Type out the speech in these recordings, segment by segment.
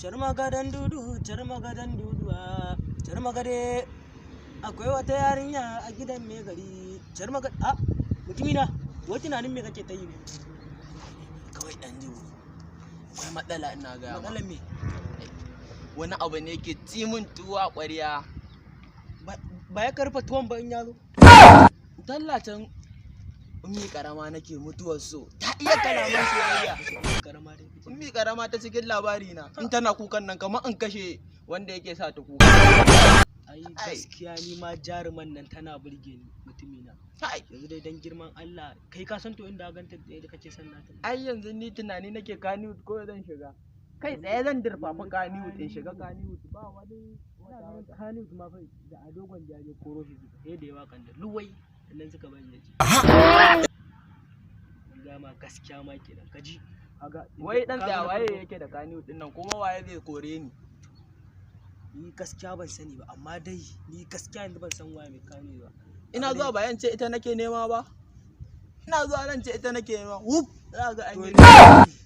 Charmagadan duduwa, charmagade akwai wata yarinya a gidan mai gari. Charmagade mutumina, wai tunanin me kake ta yi ne? Kawai dan jiwo. Akwai matsala ina ga. Matsalar me? Wani abu ne ke ci min tuwa ƙwarya. Ba ya karfa tuwon ba in yazo. Tallacin ummi karama nake mutuwar so. Ta iya kalaman soyayya. Karama dai. Ummi karama ta cikin labari na. In tana kukan nan kamar in kashe wanda yake sa ta kuka. Ai gaskiya ni ma jaruman nan tana burge ni mutumina. Yanzu dai dan girman Allah kai ka san to inda ganta da kake son nata. Ai yanzu ni tunani nake Kannywood ko zan shiga. Kai tsaye zan dirfafa Kannywood in shiga Kannywood ba wani Kannywood ma fa da a dogon jaje koro shi sai da yawa kan da luwai sannan suka bayyana ji. Gama gaskiya ma kenan kaji. Wai dan tsaya waye yake da Kannywood din nan kuma waye zai kore ni? Ni gaskiya ban sani ba amma dai ni gaskiya yanzu ban san waye mai Kannywood ba. Ina zuwa bayan ce ita nake nema ba. Ina zuwa nan ce ita nake nema. Wuf za ga an yi.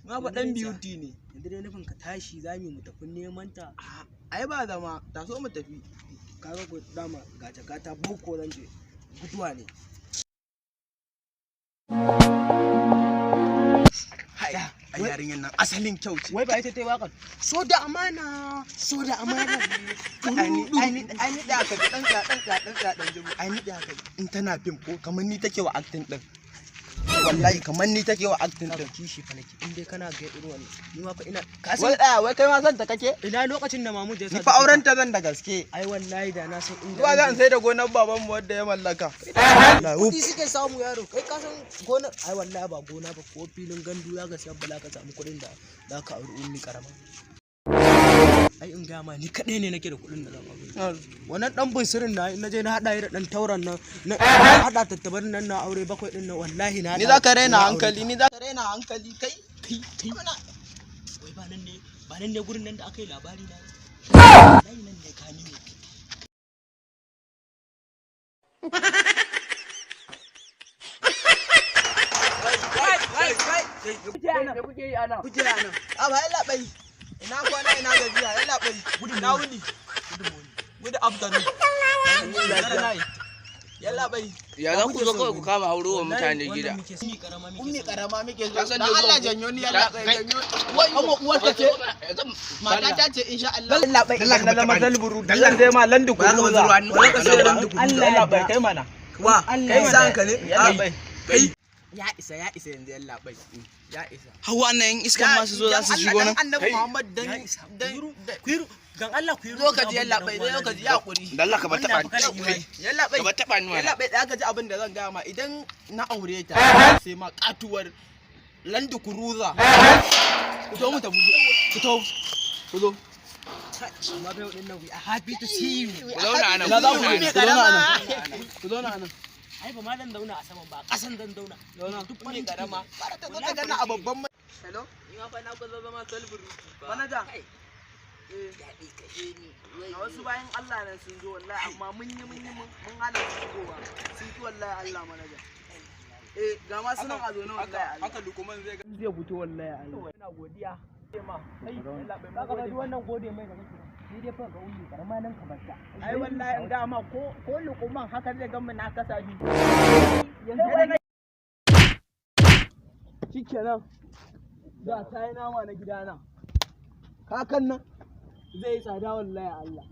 Ma fa dan beauty ne. Yanzu dai nufin ka tashi zamu mu tafi neman ta. Ai ba zama, taso mu tafi. Kaga ko dama ga jakata boko zan je. Guduwa ne. A yarinyan nan asalin kyau ce. Wai ba ita ta yi waƙar. So da amana. Ai ni da aka dan jibu. Ai ni da aka in tana fim ko kamar ni take wa acting din. Wallahi kamar ni take wa acting din. Kishi fa nake. In dai kana ga irin wannan. Ni ma fa ina wai kai ma san ta kake? Ina lokacin da Mahmud ya sa. Ni fa auren ta zan da gaske. Ai wallahi da na san inda. Zuwa zan sai da gonar baban mu wanda ya mallaka. Kudi suke samu yaro. Kai ka san gonar ai wallahi ba gona ba ko filin gandu za ka sayar bala ka samu kuɗin da za ka auri ummi karama. Ai in ga ma ni kadai ne nake da kuɗin da zan aure. Wannan dan bunsirin na je na hada da dan tauran nan na hada tattabarin nan na aure bakwai din nan wallahi na. Ni za ka raina hankali, kai. Wai ba nan ne gurin nan da aka yi labari na. Wallahi nan ne kani ne. Kuke yi ana. Ba yalla bai. Ina kwana ina gajiya yalla bai. Na wuni. Gudu afternoon. Yalla bai. Ya za ku zo kawai ku kama hauro wa mutane gida. Ummi karama muke so. Dan Allah janyo ni yalla bai janyo. Wai uwar ta ce. Mata ta ce insha Allah. Yalla bai. Allah na zama dalburu. Allah zai ma landu ku ruza. Allah bai kai mana. Wa kai san ka ne? Yalla bai. Kai ya isa yanzu yalla bai. Ya isa. Hawa nan iskan masu zo za su shigo nan. Annabi Muhammad dan Kuiru dan Allah kuiru. Zo ka ji yalla bai, zo ka ji yakuri. Dan Allah ka ba taba ni. Yalla bai. Ka ba taba ni Yalla wannan. bai da ka ji abin da zan ga ma idan na aure ta sai ma katuwar Land Cruiser. Ku zo mu tafi. Ku zo. Amma bai din nan we are happy to see you. Ku zauna anan. Na za mu yi Ku zauna anan. Ku zauna anan. Ai ba ma dan dauna a saman ba kasan dan dauna. Duk wani karama. Fara ta zo ta ganna a babban mai. Hello? Ni ma fa na gwazo zama salburu. Manaja. A wasu bayan Allah nan sun zo wallahi amma mun hana su shigowa. Sun ki wallahi Allah manaja. Ga ma sunan a zo na wallahi Allah. Haka dukuman zai fito wallahi Allah. Ina godiya. Ka ga wannan gode mai da kake. Ni dai fa ga ummi karama nan ka barta. Ai wallahi in ga ma ko lukuman haka zai ga mu na kasa shi. Shikenan. Da ta yi nama na gidana. Kakan nan zai yi tsada wallahi Allah.